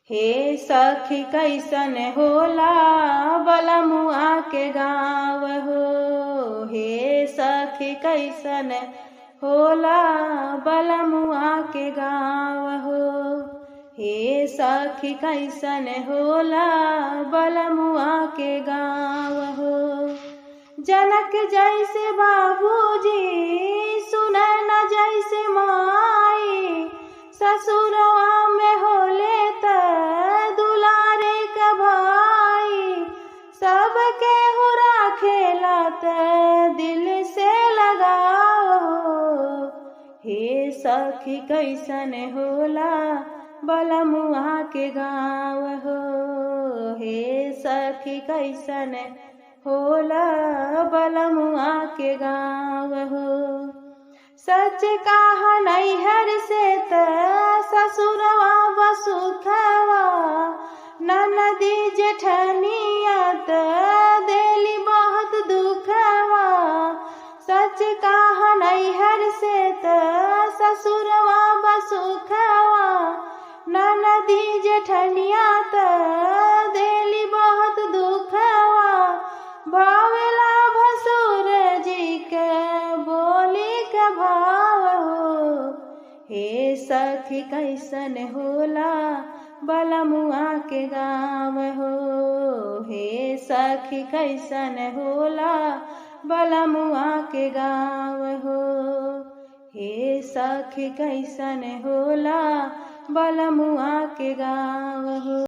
हे सखी कैसन होला बलमुआ के गाँव हो। हे सखी कैसन होला बलमुआ के गाँव हो। हे सखी कैसन होला बलमुआ के गाँव हो। जनक जैसे बाबूजी सुने न जैसे माई, ससुरवा में होले त दुलारे का भाई। सबके हुरा खेला त दिल से लगाओ। हे सखी कैसन होला बलमुआ के गाँव हो। हे सखी कैसन होला बलमुआ के गाँव हो। सच कहा नैहर से त ससुरवा बसुखवा, ननदी जेठनिया त देली बहुत दुखवा। सच कहा नैहर से त ससुरवा बसुखवा, ननदी जेठनिया त देली बहुत दुखवा। भावेला भसुर जी के बोली के भाव हो। हे सखी कैसन होला बलमुआ के गाँव हो। हे सखी कैसन होला बलमुआ के गाँव हो। हे सखी कैसन होला बलमुआ के गाँव हो।